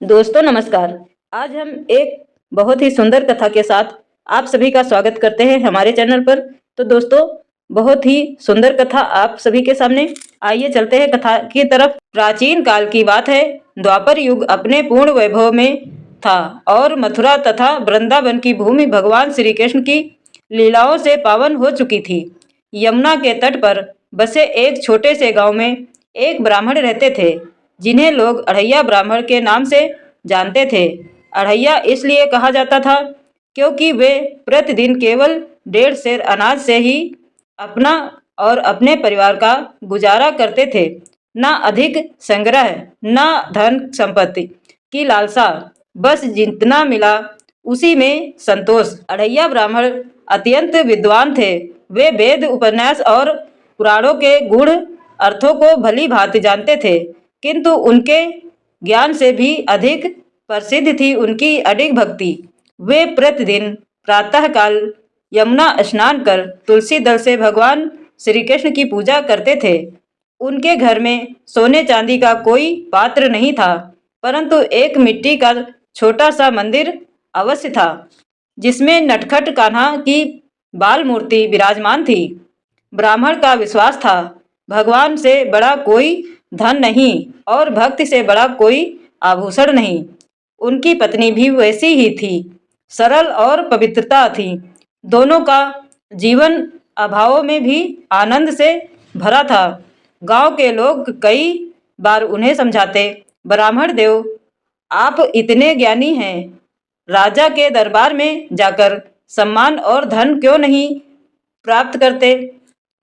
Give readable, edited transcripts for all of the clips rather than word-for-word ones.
दोस्तों नमस्कार। आज हम एक बहुत ही सुंदर कथा के साथ आप सभी का स्वागत करते हैं हमारे चैनल पर। तो दोस्तों, बहुत ही सुंदर कथा आप सभी के सामने। आइए चलते हैं कथा की तरफ। प्राचीन काल की बात है। द्वापर युग अपने पूर्ण वैभव में था और मथुरा तथा वृंदावन की भूमि भगवान श्री कृष्ण की लीलाओं से पावन हो चुकी थी। यमुना के तट पर बसे एक छोटे से गांव में एक ब्राह्मण रहते थे, जिन्हें लोग अढ़ैया ब्राह्मण के नाम से जानते थे। अढ़ैया इसलिए कहा जाता था क्योंकि वे प्रतिदिन केवल 1.5 सेर अनाज से ही अपना और अपने परिवार का गुजारा करते थे। न अधिक संग्रह, न धन संपत्ति की लालसा, बस जितना मिला उसी में संतोष। अढ़ैया ब्राह्मण अत्यंत विद्वान थे। वे वेद, उपन्यास और पुराणों के गूढ़ अर्थों को भली भांति जानते थे, किंतु उनके ज्ञान से भी अधिक प्रसिद्ध थी उनकी अडिग भक्ति। वे प्रतिदिन प्रातःकाल यमुना स्नान कर तुलसी दल से भगवान श्री कृष्ण की पूजा करते थे। उनके घर में सोने चांदी का कोई पात्र नहीं था, परंतु एक मिट्टी का छोटा सा मंदिर अवश्य था, जिसमें नटखट कान्हा की बाल मूर्ति विराजमान थी। ब्राह्मण का विश्वास था, भगवान से बड़ा कोई धन नहीं और भक्ति से बड़ा कोई आभूषण नहीं। उनकी पत्नी भी वैसी ही थी, सरल और पवित्रता थी। दोनों का जीवन अभावों में भी आनंद से भरा था। गांव के लोग कई बार उन्हें समझाते, ब्राह्मण देव, आप इतने ज्ञानी हैं, राजा के दरबार में जाकर सम्मान और धन क्यों नहीं प्राप्त करते?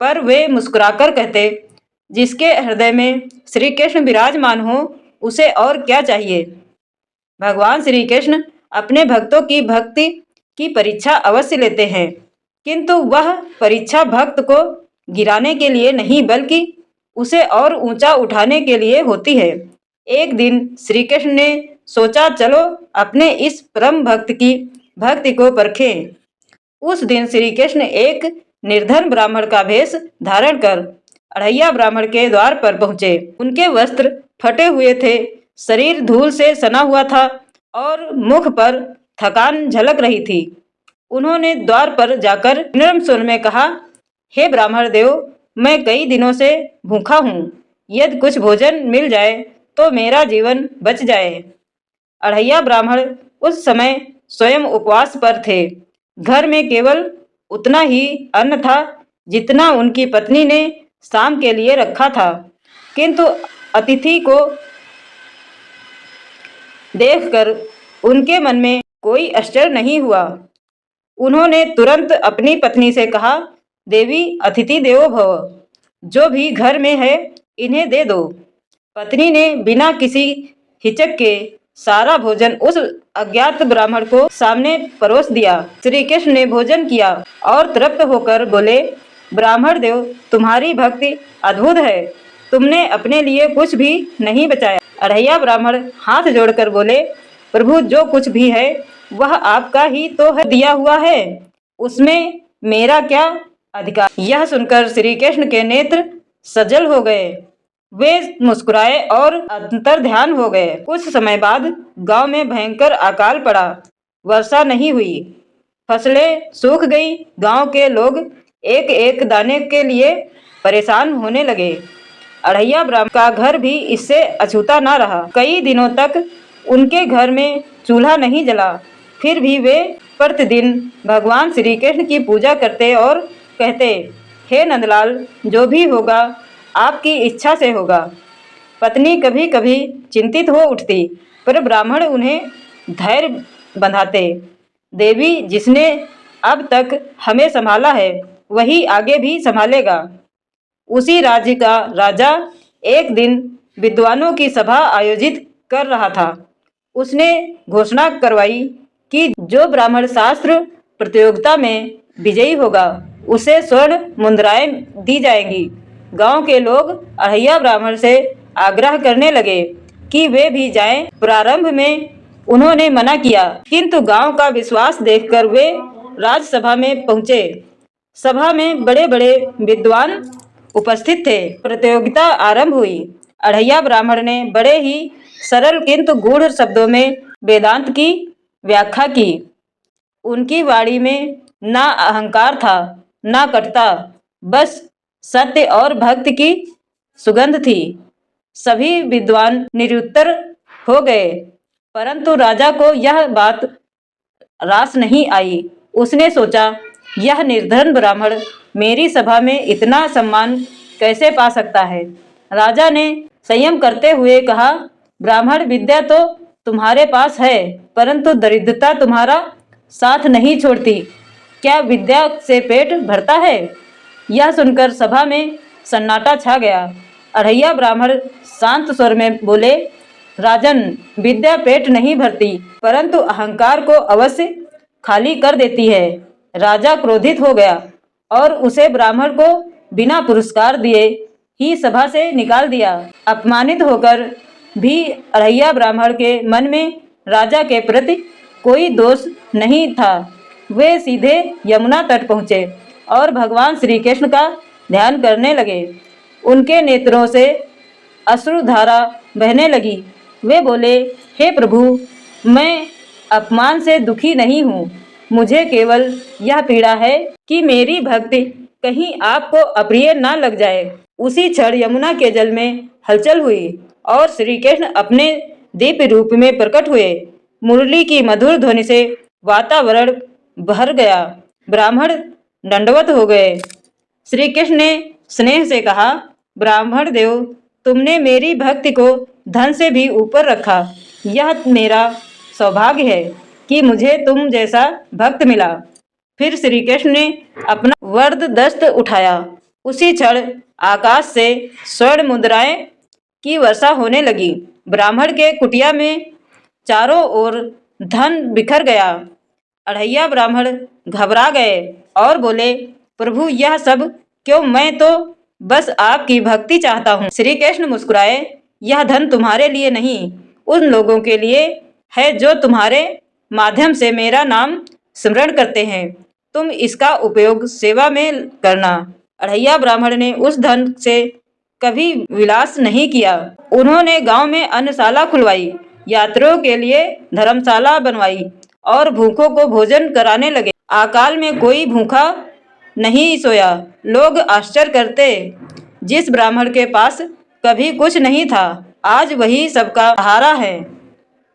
पर वे मुस्कुराकर कहते, जिसके हृदय में श्री कृष्ण विराजमान हो, उसे और क्या चाहिए। भगवान श्री कृष्ण अपने भक्तों की भक्ति की परीक्षा अवश्य लेते हैं, किंतु वह परीक्षा भक्त को गिराने के लिए नहीं, बल्कि उसे और ऊंचा उठाने के लिए होती है। एक दिन श्री कृष्ण ने सोचा, चलो अपने इस परम भक्त की भक्ति को परखें। उस दिन श्री कृष्ण एक निर्धन ब्राह्मण का भेष धारण कर अढ़ैया ब्राह्मण के द्वार पर पहुंचे। उनके वस्त्र फटे हुए थे, शरीर धूल से सना हुआ था और मुख पर थकान झलक रही थी। उन्होंने द्वार पर जाकर विनम्र स्वर में कहा, हे ब्राह्मण देव, मैं कई दिनों से भूखा हूँ। यदि कुछ भोजन मिल जाए तो मेरा जीवन बच जाए। अढ़ैया ब्राह्मण उस समय स्वयं उपवास पर थे। घर में केवल उतना ही अन्न था जितना उनकी पत्नी ने शाम के लिए रखा था, किंतु अतिथि को देखकर उनके मन में कोई आश्चर्य नहीं हुआ। उन्होंने तुरंत अपनी पत्नी से कहा, देवी, अतिथि देवो भव, जो भी घर में है इन्हें दे दो। पत्नी ने बिना किसी हिचक के सारा भोजन उस अज्ञात ब्राह्मण को सामने परोस दिया। श्री कृष्ण ने भोजन किया और तृप्त होकर बोले, ब्राह्मण देव, तुम्हारी भक्ति अद्भुत है। तुमने अपने लिए कुछ भी नहीं बचाया। अढ़ैया ब्राह्मण हाथ जोड़कर बोले, प्रभु, जो कुछ भी है वह आपका ही तो है, दिया हुआ है, उसमें मेरा क्या अधिकार। यह सुनकर श्री कृष्ण के नेत्र सजल हो गए। वे मुस्कुराए और अंतर ध्यान हो गए। कुछ समय बाद गांव में भयंकर अकाल पड़ा। वर्षा नहीं हुई, फसलें सूख गई। गांव के लोग एक एक दाने के लिए परेशान होने लगे। अढ़ैया ब्राह्मण का घर भी इससे अछूता न रहा। कई दिनों तक उनके घर में चूल्हा नहीं जला। फिर भी वे प्रतिदिन भगवान श्री कृष्ण की पूजा करते और कहते, हे नंदलाल, जो भी होगा आपकी इच्छा से होगा। पत्नी कभी कभी चिंतित हो उठती, पर ब्राह्मण उन्हें धैर्य बंधाते। देवी, जिसने अब तक हमें संभाला है वही आगे भी संभालेगा। उसी राज्य का राजा एक दिन विद्वानों की सभा आयोजित कर रहा था। उसने घोषणा करवाई कि जो ब्राह्मण शास्त्र प्रतियोगिता में विजयी होगा उसे स्वर्ण मुद्राएं दी जाएंगी। गांव के लोग अढ़ैया ब्राह्मण से आग्रह करने लगे कि वे भी जाएं। प्रारंभ में उन्होंने मना किया, किंतु गांव का विश्वास देखकर वे राजसभा में पहुंचे। सभा में बड़े बड़े विद्वान उपस्थित थे। प्रतियोगिता आरंभ हुई। अढ़ैया ब्राह्मण ने बड़े ही सरल किंतु गूढ़ शब्दों में वेदांत की व्याख्या की। उनकी वाणी में ना अहंकार था, ना कटुता, बस सत्य और भक्ति की सुगंध थी। सभी विद्वान निरुत्तर हो गए, परंतु राजा को यह बात रास नहीं आई। उसने सोचा, यह निर्धन ब्राह्मण मेरी सभा में इतना सम्मान कैसे पा सकता है। राजा ने संयम करते हुए कहा, ब्राह्मण विद्या तो तुम्हारे पास है, परंतु दरिद्रता तुम्हारा साथ नहीं छोड़ती। क्या विद्या से पेट भरता है? यह सुनकर सभा में सन्नाटा छा गया। अढ़ैया ब्राह्मण शांत स्वर में बोले, राजन, विद्या पेट नहीं भरती, परंतु अहंकार को अवश्य खाली कर देती है। राजा क्रोधित हो गया और उसे ब्राह्मण को बिना पुरस्कार दिए ही सभा से निकाल दिया। अपमानित होकर भी अढ़ैया ब्राह्मण के मन में राजा के प्रति कोई दोष नहीं था। वे सीधे यमुना तट पहुँचे और भगवान श्री कृष्ण का ध्यान करने लगे। उनके नेत्रों से अश्रुधारा बहने लगी। वे बोले, हे प्रभु, मैं अपमान से दुखी नहीं हूँ। मुझे केवल यह पीड़ा है कि मेरी भक्ति कहीं आपको अप्रिय न लग जाए। उसी क्षण यमुना के जल में हलचल हुई और श्री कृष्ण अपने दिव्य रूप में प्रकट हुए। मुरली की मधुर ध्वनि से वातावरण भर गया। ब्राह्मण दंडवत हो गए। श्री कृष्ण ने स्नेह से कहा, ब्राह्मण देव, तुमने मेरी भक्ति को धन से भी ऊपर रखा। यह मेरा सौभाग्य है कि मुझे तुम जैसा भक्त मिला। फिर श्री कृष्ण ने अपना वरद दस्त उठाया। उसी क्षण आकाश से स्वर्ण मुद्राएं की वर्षा होने लगी। ब्राह्मण के कुटिया में चारों ओर धन बिखर गया। अढ़ैया ब्राह्मण घबरा गए और बोले, प्रभु, यह सब क्यों? मैं तो बस आपकी भक्ति चाहता हूँ। श्री कृष्ण मुस्कुराए, यह धन तुम्हारे लिए नहीं, उन लोगों के लिए है जो तुम्हारे माध्यम से मेरा नाम स्मरण करते हैं। तुम इसका उपयोग सेवा में करना। अढ़ैया ब्राह्मण ने उस धन से कभी विलास नहीं किया। उन्होंने गांव में अन्नशाला खुलवाई, यात्रियों के लिए धर्मशाला बनवाई और भूखों को भोजन कराने लगे। अकाल में कोई भूखा नहीं सोया। लोग आश्चर्य करते, जिस ब्राह्मण के पास कभी कुछ नहीं था, आज वही सबका सहारा है।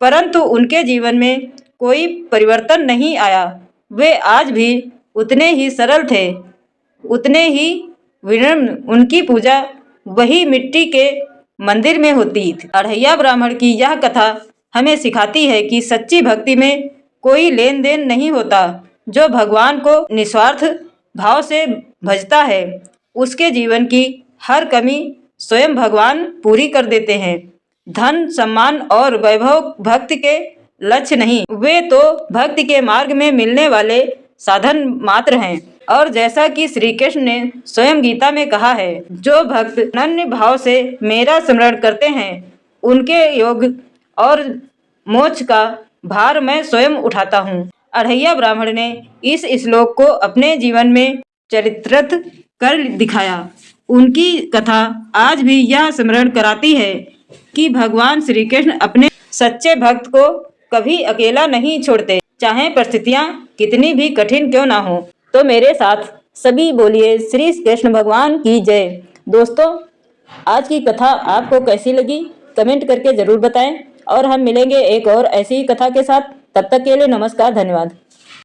परंतु उनके जीवन में कोई परिवर्तन नहीं आया। वे आज भी उतने ही सरल थे, उतने ही विनम्र। उनकी पूजा वही मिट्टी के मंदिर में होती थी। अढ़ैया ब्राह्मण की यह कथा हमें सिखाती है कि सच्ची भक्ति में कोई लेन देन नहीं होता। जो भगवान को निस्वार्थ भाव से भजता है, उसके जीवन की हर कमी स्वयं भगवान पूरी कर देते हैं। धन, सम्मान और वैभव भक्ति के लक्ष्य नहीं, वे तो भक्ति के मार्ग में मिलने वाले साधन मात्र हैं। और जैसा कि श्री कृष्ण ने स्वयं गीता में कहा है, जो भक्त अनन्य भाव से मेरा स्मरण करते हैं, उनके योग और मोक्ष का भार मैं स्वयं उठाता हूँ। अढ़ैया ब्राह्मण ने इस श्लोक को अपने जीवन में चरित्रत कर दिखाया। उनकी कथा आज भी यह स्मरण कराती है कि भगवान श्री कृष्ण अपने सच्चे भक्त को कभी अकेला नहीं छोड़ते, चाहे परिस्थितियां कितनी भी कठिन क्यों ना हो। तो मेरे साथ सभी बोलिए, श्री कृष्ण भगवान की जय। दोस्तों, आज की कथा आपको कैसी लगी कमेंट करके जरूर बताएं और हम मिलेंगे एक और ऐसी ही कथा के साथ। तब तक के लिए नमस्कार, धन्यवाद।